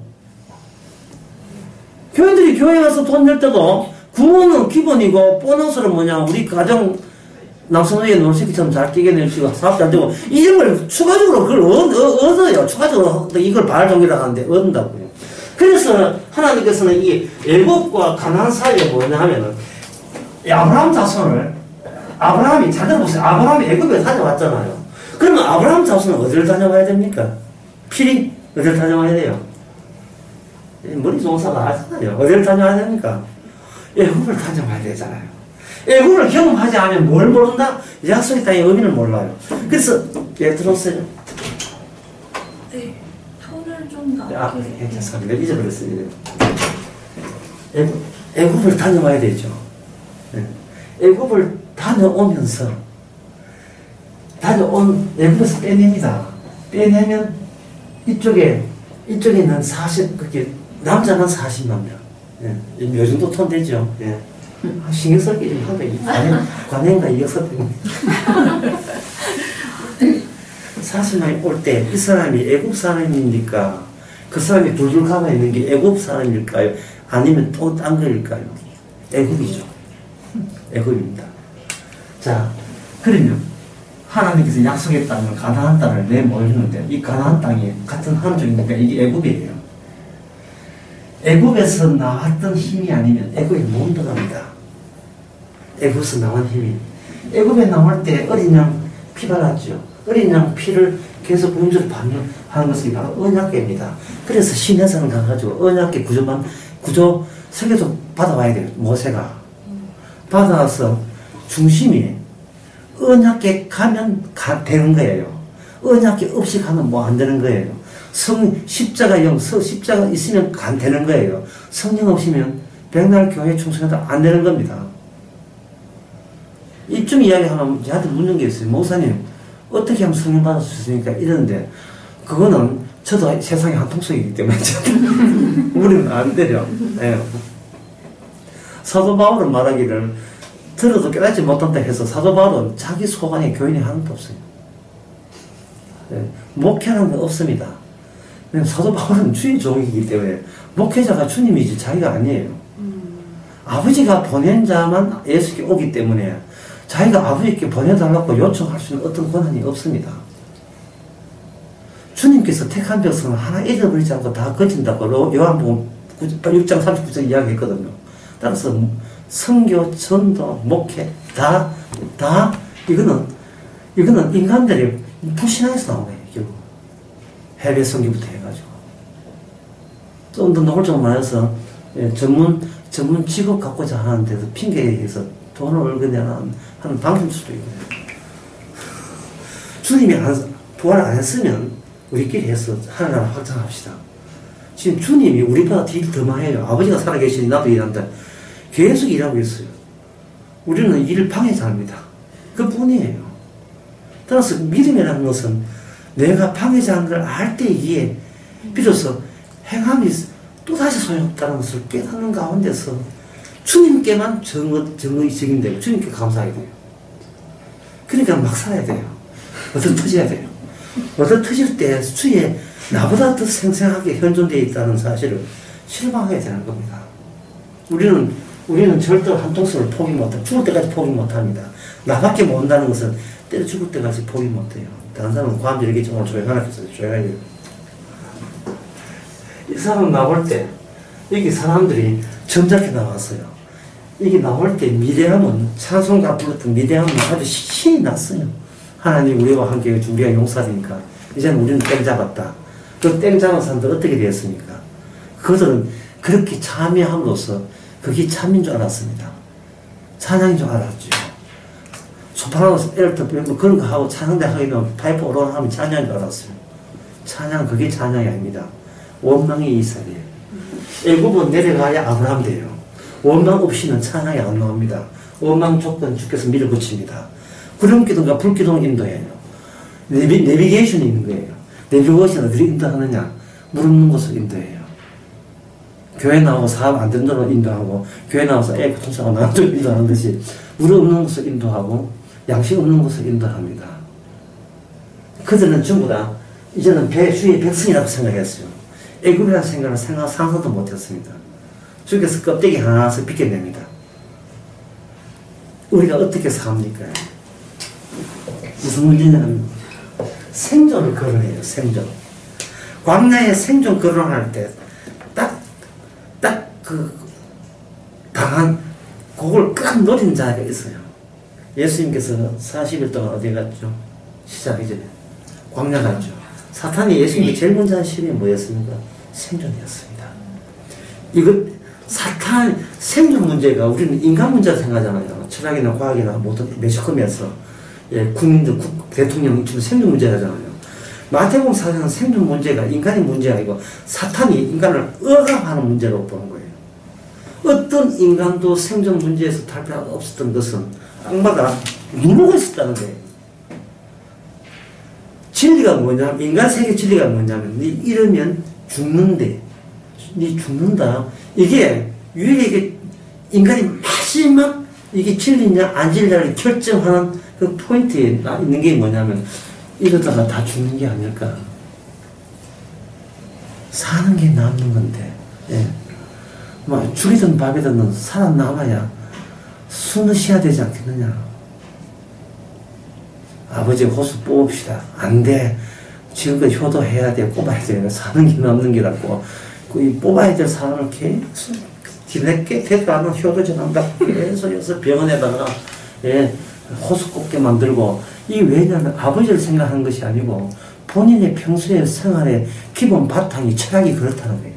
교인들이 교회 가서 돈 낼 때도 구원은 기본이고 보너스는 뭐냐, 우리 가정 남성에게 놀시기처럼 잘 끼게 내시고 사업 잘 되고 이런 걸 추가적으로 그걸 얻어요. 추가적으로 이걸 바알종이라고 하는데 얻는다고요. 그래서 하나님께서는 이 애굽과 가나안 사이에 뭐냐 하면은 아브라함 자손을, 아브라함이 잘 들어보세요. 아브라함이 애굽에 다녀왔잖아요. 그러면 아브라함 자손은 어디를 다녀와야 됩니까? 필히 어디를 다녀와야 돼요? 머리 좋은 사람 알잖아요. 어디를 다녀와야 됩니까? 애굽을 다녀와야 되잖아요. 애굽을 경험하지 않으면 뭘 모른다? 약속의 땅의 의미를 몰라요. 그래서 예, 들었어요? 네, 손을 좀 낮게. 괜찮습니다. 잊어버렸어요. 애굽을 다녀와야 되죠. 애굽을 다녀오면서 다녀온 애굽에서 빼냅니다. 빼내면 이쪽에 있는 40, 그게 남자는 40만 명. 예. 요 정도 톤 되죠. 예. 신경 쓸게 좀 하면 관행과 이어서 때문에 40만이 올 때 이 사람이 애굽 사람입니까? 그 사람이 둘둘 가만히 있는 게 애굽 사람일까요? 아니면 또 딴 거일까요? 애굽이죠. 애굽입니다. 자, 그러면 하나님께서 약속의 땅을, 가나안 땅을 내몰리는데 이 가나안 땅이 같은 한족이니까 이게 애굽이에요. 애굽에서 나왔던 힘이 아니면 애굽에 못 들어갑니다. 애굽에서 나온 힘이. 애굽에 나올 때 어린 양 피 발랐죠. 어린 양 피를 계속 문제를 하는 것이 바로 언약궤입니다. 그래서 시내산을 가가지고 언약궤 구조 설계도 받아와야 돼요. 모세가 받아와서 중심이 언약궤 가면 되는 거예요. 언약궤 없이 가면 뭐 안 되는 거예요. 십자가 있으면 안 되는 거예요. 성령 없이면 백날 교회 충성해도 안 되는 겁니다. 이쯤 이야기하면 저한테 묻는 게 있어요. 목사님, 어떻게 하면 성령 받을 수 있습니까? 이러는데, 그거는 저도 세상의 한 통속이기 때문에 우리는 안 돼요. 네. 사도 바울은 말하기를 들어도 깨닫지 못한다 해서 사도 바울은 자기 소관에 교인이 하나도 없어요. 네. 목회하는 건 없습니다. 사도 바울은 주의 종이기 때문에 목회자가 주님이지 자기가 아니에요. 아버지가 보낸 자만 예수께 오기 때문에 자기가 아버지께 보내달라고 요청할 수 있는 어떤 권한이 없습니다. 주님께서 택한 백성을 하나 잃어버리지 않고 다 거친다고 요한복음 6장 39절 이야기했거든요. 따라서 선교, 전도, 목회 다 이거는 인간들이 불신앙에서 나오네요. 결국 해외 선교부터 해가지고 좀 더 노골적으로 말해서 전문 직업 갖고자 하는데도 핑계에 의해서 돈을 얼거내는 하는 방식일 수도 있고요. 주님이 부활 안 했으면 우리끼리 해서 하나님 확장합시다. 지금 주님이 우리보다 더 많이 해요. 아버지가 살아계시니 나도 일한다. 계속 일하고 있어요. 우리는 일 방해자입니다. 그뿐이에요. 따라서 믿음이라는 것은 내가 방해자인 걸 알 때이기에 비로소 행함이 또다시 소용없다는 것을 깨닫는 가운데서 주님께만 정의적인데요. 주님께 감사해야 돼요. 그러니까 막 살아야 돼요. 얻어 터져야 돼요. 얻어 터질 때 주위에 나보다 더 생생하게 현존되어 있다는 사실을 실망하게 되는 겁니다. 우리는 절대로 한 통속을 포기 못합니다. 죽을 때까지 포기 못합니다. 나밖에 모른다는 것은 때려 죽을 때까지 포기 못해요. 다른 사람은 과함 이렇게 정말 조용하게 조용해야 돼요. 이 사람 나올 때 여기 사람들이 점잖게 나왔어요. 이게 나올 때 미대함은 찬송가 불렀던 미대함은 아주 신이 났어요. 하나님 우리와 함께 준비한 용사니까 이제는 우리는 땡 잡았다. 그 땡 잡은 사람들 어떻게 되었습니까? 그들은 그렇게 참여함으로써 그게 참인 줄 알았습니다. 찬양인 줄 알았죠. 소파라고 엘터 빼고 그런 거 하고 찬양대 하게 되면 파이프 오르나 하면 찬양인 줄 알았어요. 찬양 그게 찬양이 아닙니다. 원망이 이삭이에요. 애굽은 내려가야 아브라함 돼요. 원망 없이는 찬양이 안 나옵니다. 원망 조건 주께서 밀어붙입니다. 구름기둥과 불기둥 인도해요. 내비게이션이 있는 거예요. 내비게이션은 어디를 인도하느냐? 물 없는 곳을 인도해요. 교회 나오고 사업 안 된 데로 인도하고, 교회 나와서 애 교통사고 나는 데로 인도하는 듯이, 물 없는 곳을 인도하고, 양식 없는 곳을 인도합니다. 그들은 전부 다, 이제는 주의 백성이라고 생각했어요. 애굽이라는 생각을 상상도 못했습니다. 주께서 껍데기 하나씩 벗겨냅니다. 우리가 어떻게 삽니까? 무슨 문제냐면, 생존을 거론해요, 생존. 광야에 생존 거론할 때, 방한, 그걸 꽉 노린 자가 있어요. 예수님께서 40일 동안 어디 갔죠? 시작이 전에. 광야 갔죠. 사탄이 예수님께 제일 먼저 한 시험이 뭐였습니까? 생존이었습니다. 생존 문제가 우리는 인간 문제라 생각하잖아요. 철학이나 과학이나 모든 매스컴에서 국민들, 대통령 생존 문제라잖아요. 마태복음 4장은 생존 문제가 인간의 문제가 아니고 사탄이 인간을 억압하는 문제로 보는 거예요. 어떤 인간도 생존 문제에서 탈피할 수 없었던 것은 악마가 누르고 있었다는 거예요. 진리가 뭐냐면, 인간 세계 진리가 뭐냐면, 네 이러면 죽는데, 네 죽는다. 이게 유일하게 인간이 마지막 이게 진리냐 안 진리냐를 결정하는 그 포인트에 있는 게 뭐냐면, 이러다가 다 죽는 게 아닐까. 사는 게 남는 건데, 죽이든 밥이든 살아남아야 숨을 쉬어야 되지 않겠느냐. 아버지 호수 뽑읍시다. 안 돼. 지금까지 효도해야 돼. 뽑아야 돼. 사는 게 남는 게 낫고, 뽑아야 될 사람을 계속 뒤늦게 대가는 효도 전한다. 계속 해서 병원에다가, 호수 꼽게 만들고, 왜냐하면 아버지를 생각하는 것이 아니고, 본인의 평소의 생활의 기본 바탕이 철학이 그렇다는 거예요.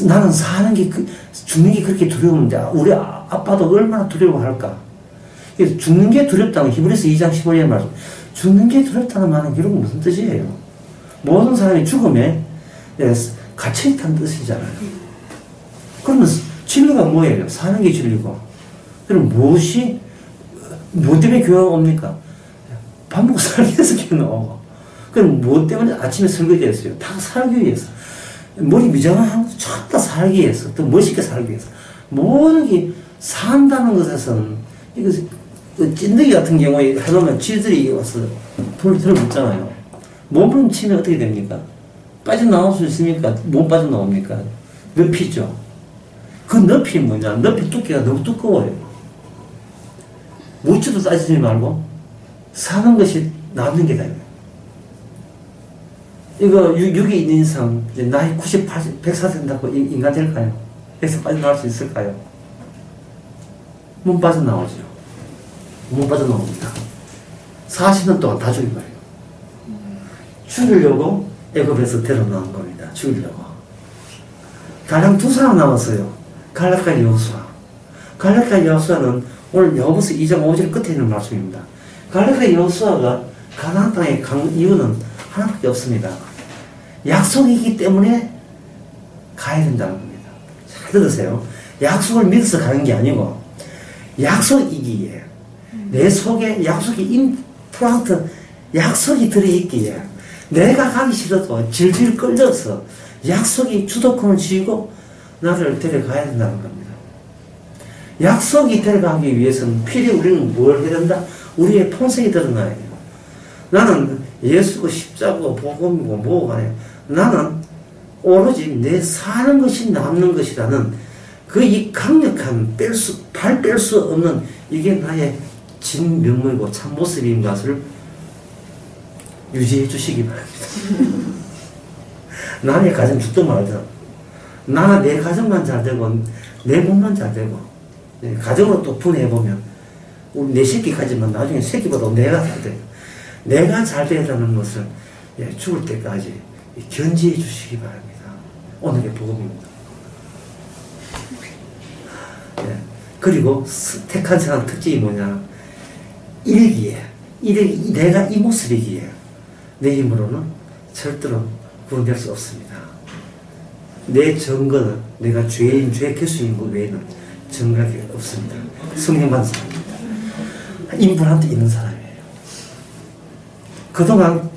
나는 사는 게, 죽는 게 그렇게 두려운데, 우리 아빠도 얼마나 두려워할까? 그래서 죽는 게 두렵다는, 히브리서 2장 15절의 말씀. 죽는 게 두렵다는 말은 결국 무슨 뜻이에요? 모든 사람이 죽음에 갇혀있다는 뜻이잖아요. 그러면 진리가 뭐예요? 사는 게 진리고. 그럼 뭐 때문에 교회가 옵니까? 밥 먹고 살기 위해서 교회 나오고. 그럼 뭐 때문에 아침에 설거지했어요? 다 살기 위해서. 머리 미장한 것도 전부 다 살기 위해서. 더 멋있게 살기 위해서. 모든 게 산다는 것에서는, 찐득이 같은 경우에 해놓으면 쥐들이 와서 불을 들어붙잖아요. 몸을 치면 어떻게 됩니까? 빠져나올 수 있습니까? 못 빠져나옵니까? 높이죠. 그 높이 뭐냐? 높이 두께가 너무 두꺼워요. 묻지도 따지지 말고 사는 것이 남는 게 다예요. 이거 6이 있는 이상 나이 98, 104 된다고 인간 될까요? 여기서 빠져나올 수 있을까요? 못 빠져나오죠. 못 빠져나옵니다. 40년 동안 다 죽인 거예요. 죽이려고 애굽에서 데려 나온 겁니다. 죽이려고. 가령 2사람 남았어요. 갈렙과 여호수아. 갈렙과 여호수아는 오늘 여호수아 2장 5절 끝에 있는 말씀입니다. 갈렙과 여호수아가 가나안 땅에 간 이유는 하나밖에 없습니다. 약속이기 때문에 가야 된다는 겁니다. 잘 들으세요. 약속을 믿어서 가는 게 아니고 약속이기에 내 속에 약속이 임플란트, 약속이 들어있기에 내가 가기 싫어도 질질 끌려서 약속이 주도권을 쥐고 나를 데려가야 된다는 겁니다. 약속이 데려가기 위해서는 필히 우리는 뭘 해야 된다? 우리의 본성이 드러나야 돼요. 나는 예수고 십자가고 복음이고 뭐가 아니에요. 나는 오로지 내 사는 것이 남는 것이라는 그 이 강력한 발 뺄 수 없는 이게 나의 진면모이고 참모습인 것을 유지해 주시기 바랍니다. 남의 가정 죽도 말든 나나 내 가정만 잘 되고 내 몸만 잘 되고 가정으로 또 분해해보면 우리 내 새끼까지만 나중에 새끼보다 내가 잘 돼요. 내가 잘 되라는 것을 죽을 때까지 견지해 주시기 바랍니다. 오늘의 복음입니다. 그리고 택한 사람 특징이 뭐냐? 일기에 내가 이 모습이기에 내 힘으로는 절대로 구원될 수 없습니다. 내 증거는 내가 죄인, 죄 개수인 것 외에는 증거가 없습니다. 성령 받은 사람입니다. 인분한테 있는 사람이에요. 그동안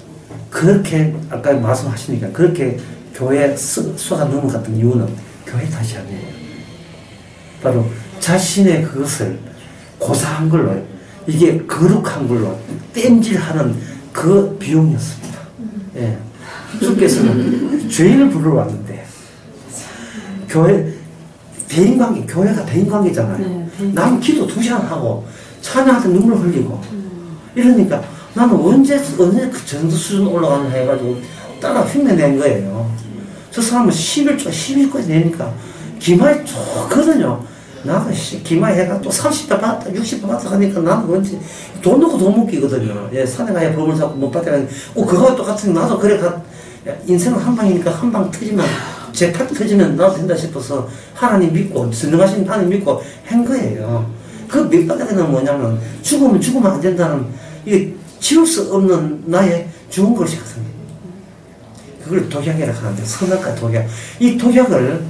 그렇게 아까 말씀하시니까 그렇게 교회 쏘가 넘어갔던 이유는 교회 탓이 아니에요. 바로 자신의 그것을 고사한 걸로, 이게 거룩한 걸로 땜질하는 그 비용이었습니다. 예. 주께서는 죄인을 부르러 왔는데, 교회, 대인관계, 교회가 대인관계잖아요. 네, 남 기도 2시간 하고, 찬양한테 눈물 흘리고, 이러니까 나는 언제 그 정도 수준 올라가는 해가지고 따라 흉내낸 거예요. 저 사람은 11일까지 내니까 기마에 좋거든요. 나는 기마에 해가 또 30배 받았다, 60배 받았다 하니까 나는 그런지 돈 넣고 돈 먹기거든요. 예, 산에 가야 법을 잡고 못 받아야 그거와 똑같은 나도 그래 인생은 한 방이니까 한 방 터지면 제팔 터지면 나도 된다 싶어서 하나님 믿고 전능하신 하나님 믿고 한 거예요. 그 몇 가지는 뭐냐면 죽으면 안 된다는 이게 지울 수 없는 나의 죽은 것이거든요. 그걸 독약이라고 하는데 선악과 독약. 이 독약을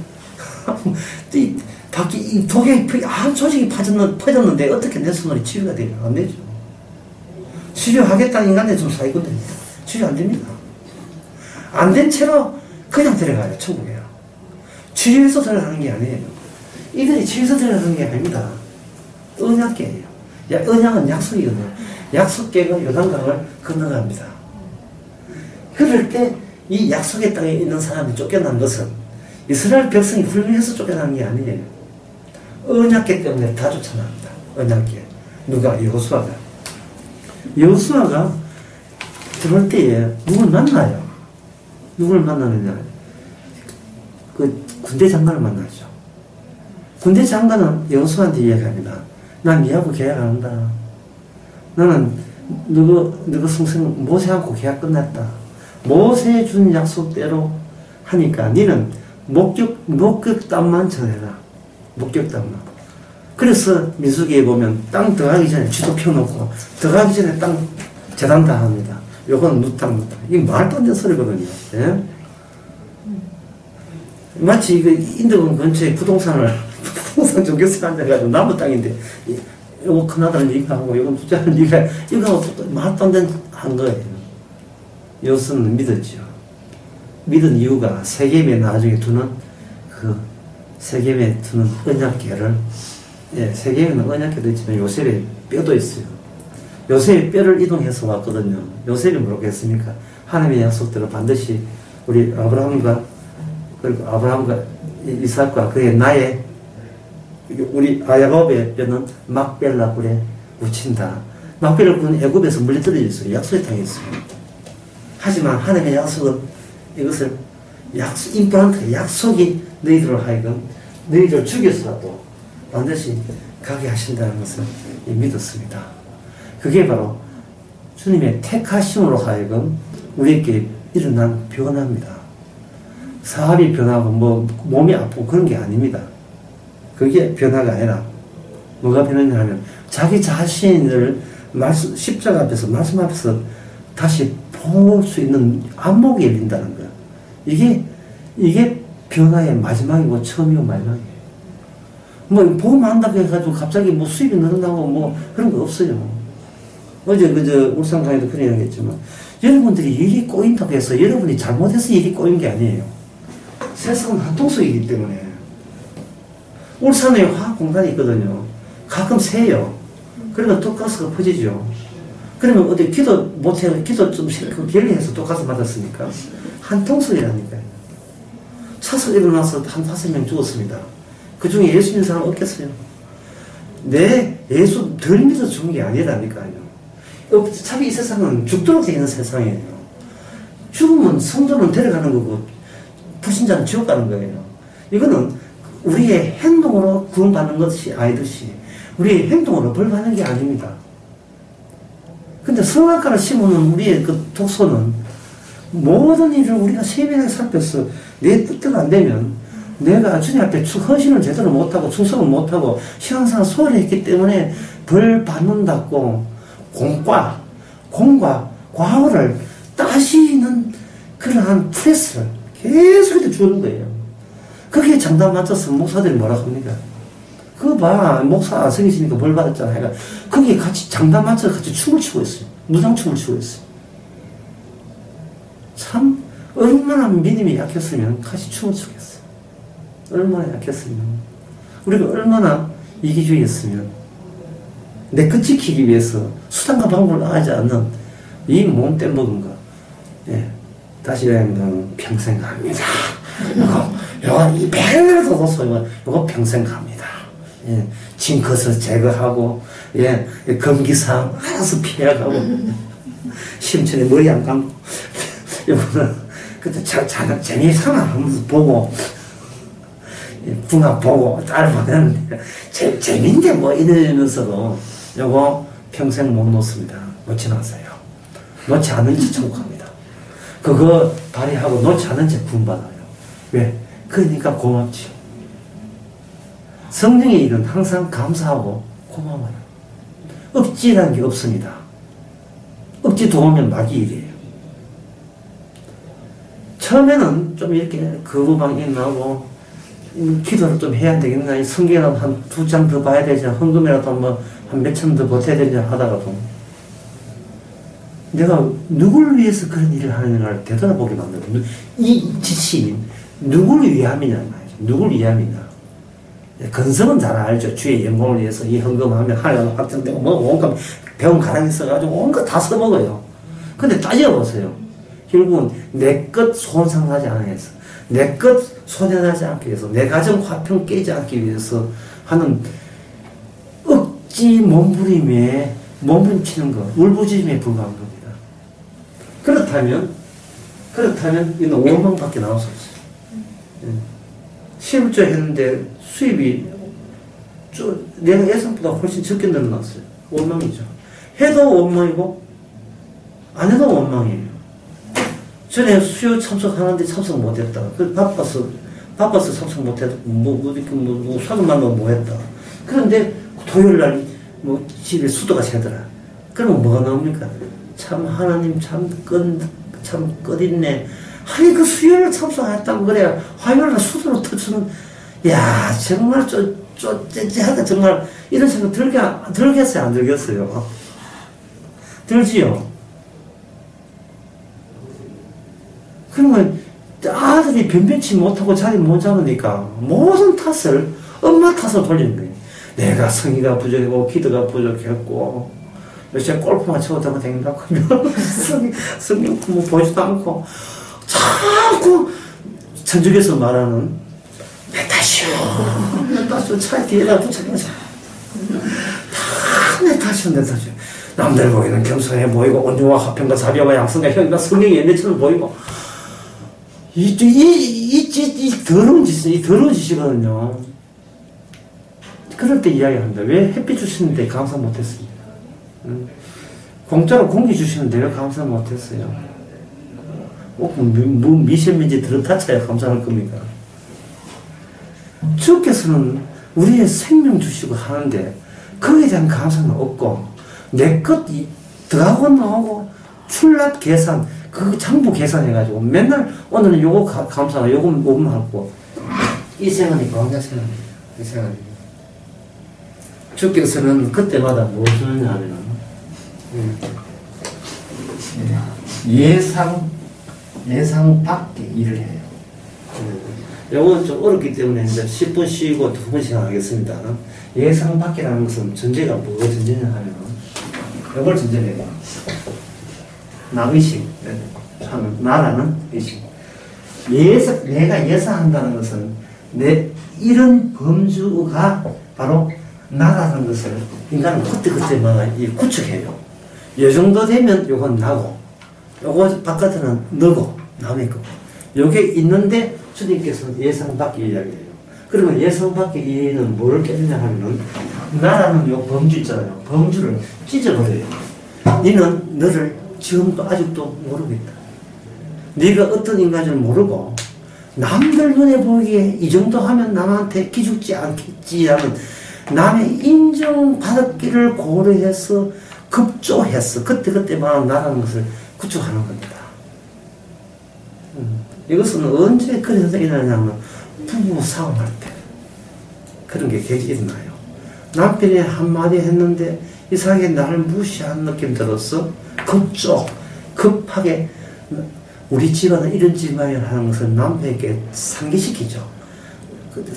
이 독약이 한 조직이 퍼졌는데 어떻게 내 손으로 치료가 돼요? 안 되죠. 치료하겠다는 인간들 좀 사기꾼 됩니다. 치료 안 됩니다. 안 된 채로 그냥 들어가요. 천국에요. 치료해서 들어가는 게 아니에요. 이들이 치료해서 들어가는 게 아닙니다. 언약계예요. 언약은 약속이거든요. 약속계가 요단강을 건너갑니다. 그럴 때 이 약속의 땅에 있는 사람이 쫓겨난 것은 이스라엘 백성이 훌륭해서 쫓겨나는 게 아니에요. 언약계 때문에 다 쫓아납니다. 언약계. 누가? 여호수아가 들어올 때에 누굴 만나요? 누굴 만나느냐? 그 군대 장관을 만나죠. 군대 장관은 여호수아한테 이야기합니다. 난 니하고 계약 안 한다. 나는 너가 성생 모세하고 계약 끝났다. 모세 준 약속대로 하니까 니는 목격담만 전해라. 목격담만. 그래서 민수기에 보면 땅 들어가기 전에 쥐도 펴놓고 들어가기 전에 땅 재단 다 합니다. 요건 누땅. 이게 말도 안 되는 소리거든요. 예? 마치 인도군 근처에 부동산 종교세 앉아가지고 나무 땅인데 요거 큰아들은 니가 하고 요건 둘째는 니가 이거 말도 안 되는 한 거예요. 여호수아는 믿었죠. 믿은 이유가 세겜에 나중에 두는 세겜에 두는 언약궤를, 예, 세겜에는 언약궤도 있지만 요셉의 뼈도 있어요. 요셉의 뼈를 이동해서 왔거든요. 요셉이 뭐라고 했습니까? 하나님의 약속대로 반드시 우리 아브라함과 이삭과 그의 나의 우리 야곱의 뼈는 막벨라 굴에 묻힌다. 막벨라 굴은 애굽에서 물리떨어져 있어요. 약속의 땅에 있어요. 하지만 하나님의 약속은 이것을 임플란트, 약속이 너희들을 하여금 너희들을 죽여서라도 반드시 가게 하신다는 것을 믿었습니다. 그게 바로 주님의 택하심으로 하여금 우리에게 일어난 변화입니다. 사업이 변하고 몸이 아프고 그런 게 아닙니다. 그게 변화가 아니라 뭐가 변하냐 하면 자기 자신을 십자가 앞에서 말씀 앞에서 다시 볼 수 있는 안목이 열린다는 거야. 이게 변화의 마지막이고 처음이고 마지막이에요. 보험 한다고 해가지고 갑자기 수입이 늘어나고 그런 거 없어요. 어제 울산 강의도 그런 이야기 했지만 여러분들이 일이 꼬인다고 해서 여러분이 잘못해서 일이 꼬인 게 아니에요. 세상은 한통속이기 때문에. 울산에 화학공단이 있거든요. 가끔 새요. 그러면 또 가스가 퍼지죠. 그러면 어디 기도 못해요. 기도 좀 결리해서 또 가스 맞았으니까. 한통속이라니까요. 차서 일어나서 한 5명 죽었습니다. 그 중에 예수 믿는 사람 없겠어요? 예수 덜 믿어서 죽은 게 아니라니까요. 어차피 이 세상은 죽도록 되어 있는 세상이에요. 죽으면 성도는 데려가는 거고, 불신자는 지옥 가는 거예요. 이거는 우리의 행동으로 구원받는 것이 아니듯이, 우리의 행동으로 벌 받는 게 아닙니다. 근데 선악과를 심으는 우리의 그 독소는 모든 일을 우리가 세밀하게 살펴서 내 뜻대로 안 되면 내가 주님 앞에 헌신을 제대로 못하고 충성을 못하고 신앙생활 소홀히 했기 때문에 벌 받는다고 공과 과오를 따시는 그러한 프레스를 계속해서 주는 거예요. 거기에 장단 맞춰서 목사들이 뭐라고 합니까? 그거 봐, 목사 안 생기시니까 벌 받았잖아. 거기에 같이 장단 맞춰서 같이 춤을 추고 있어요. 무장춤을 추고 있어요. 참 얼마나 믿음이 약했으면 같이 춤을 추겠어. 얼마나 약했으면. 우리가 얼마나 이기주의였으면 내 것 지키기 위해서 수단과 방법을 나가지 않는 이 몸 떼먹은 거. 예. 다시 여행은 평생 갑니다. 요거 이 백을 더 뒀어요. 요거 평생 갑니다. 예. 징크스 제거하고, 예. 금기상 알아서 피해가고, 심천에 머리 안 감고, 요거는, 그때 재미삼아 하면서 보고, 붕아 보고, 딸 보내는데, 재밌는데 뭐 이러면서도, 요거 평생 못 놓습니다. 놓지 마세요. 놓지 않은 채 천국합니다. 그거 발휘하고 놓지 않은 채 구원받아요. 왜? 그러니까 고맙지요. 성령의 일은 항상 감사하고 고마워요. 억지라는 게 없습니다. 억지 도우면 마귀 일이에요. 처음에는 좀 이렇게 거부방이 나오고 기도를 좀 해야 되겠나, 성경이라도 한 2장 더 봐야 되지, 헌금이라도 뭐 한 몇천 더 버텨야 되지 하다가도 내가 누구를 위해서 그런 일을 하느냐를 되돌아보게 만들고, 이 지침이 누구를 위함이냐 말이죠. 누구를 위함이냐. 근성은 잘 알죠. 주의 영광을 위해서 이 헌금하면 하나님 확정되고 뭐 온갖 배운 가랑이 써가지고 온갖 다 써먹어요. 근데 따져보세요. 결국은 내 것 손상하지 않기 위해서, 내 것 손해나지 않기 위해서, 내 가정 화평 깨지 않기 위해서 하는 억지 몸부림치는 거, 울부짖음에 불과한 겁니다. 그렇다면 이는 원망밖에 나올 수 없어요. 실무조 했는데 수입이 내가 예상보다 훨씬 적게 늘어났어요. 원망이죠. 해도 원망이고 안 해도 원망이에요. 전에 수요 참석하는데 참석 못했다. 바빠서 참석 못했다. 사람 만나면 뭐했다. 그런데 토요일날 집에 수도가 새더라. 그러면 뭐가 나옵니까? 참 하나님 참 끝있네. 아니 그 수요일을 참석했다고 그래야 화요일날 수도로 터치는, 야 정말 쪼쪼하다 정말 이런 생각 들겠어요 안 들겠어요? 들지요. 그러면 아들이 변변치 못하고 자리 못 잡으니까 모든 탓을 엄마 탓을 돌리는 거예요. 내가 성의가 부족하고 기도가 부족했고 요새 골프만 쳐다보고 다닌다고 성경 뭐 보지도 않고 자꾸 천주교에서 말하는 내 탓이요 차에 뒤에다 붙여가지고 다 내 탓이요. 남들 보기는 겸손해 보이고 온유와 화평과 자비와 양성과 형과 성령의 연대처럼 보이고 이 더러운 짓이거든요. 그럴 때 이야기합니다. 왜 햇빛 주시는데 감사 못했습니까? 공짜로 공기 주시는데 왜 감사 못했어요? 미세먼지 들어다쳐야 감사할 겁니까? 주께서는 우리의 생명 주시고 하는데 거기에 대한 감사는 없고 내 것 더하고 나오고 출납 계산 그 장부 계산해가지고 맨날 오늘은 요거 감사하고 요거 오분하고 이 생활이 광야 생활입니다. 이 생활입니다. 주께서는 그때마다 무엇을 하냐면 예상 밖의 일을 해요. 요건 좀 어렵기 때문에 이제 10분 쉬고 2분씩 하겠습니다. 예상 밖이라는 것은 전제가 뭐가 전제냐 하면 요걸 전제해요. 나의식, 나라는 의식. 내가 예상한다는 것은 이런 범주가 바로 나라는 것을 인간은 그때마다 구축해요. 요 정도 되면 요건 나고, 요거 바깥에는 너고, 남의 거고. 요게 있는데 주님께서는 예상 밖의 이야기예요. 그러면 예상 밖의 이해는 뭐를 깨느냐 하면은, 나라는 요 범주 있잖아요. 범주를 찢어버려요. 너는 너를 지금도 아직도 모르겠다. 네가 어떤 인간인 줄 모르고 남들 눈에 보기에 이 정도 하면 남한테 기죽지 않겠지라는 남의 인정받았기를 고려해서 급조해서 그때마다 나라는 것을 구축하는 겁니다. 이것은 언제 그래서 일어나냐면 부부 싸움할 때 그런 게 계속 일어나요. 남편이 한마디 했는데 이상하게 나를 무시한 느낌 들었어. 급하게 우리 집안은 이런 집안이라 하는 것을 남편에게 상기시키죠.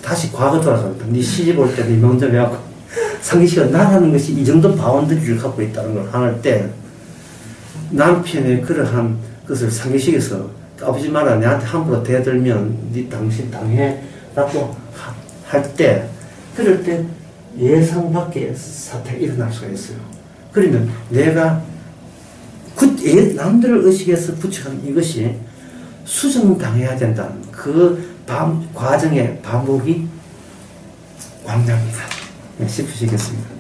다시 과거 돌아갑니다. 네 시집 올 때 네 명절 해갖고 상기시켜 나라는 것이 이 정도 바운더리를 갖고 있다는 걸 할 때 남편의 그러한 것을 상기시켜서 아버지 말아 내한테 함부로 대들면 네 당신 당해라고 할 때 그럴 때 예상 밖의 사태가 일어날 수가 있어요. 그러면 내가 남들을 의식해서 구축한 이것이 수정당해야 된다는 그 과정의 반복이 광량이다 싶으시겠습니다.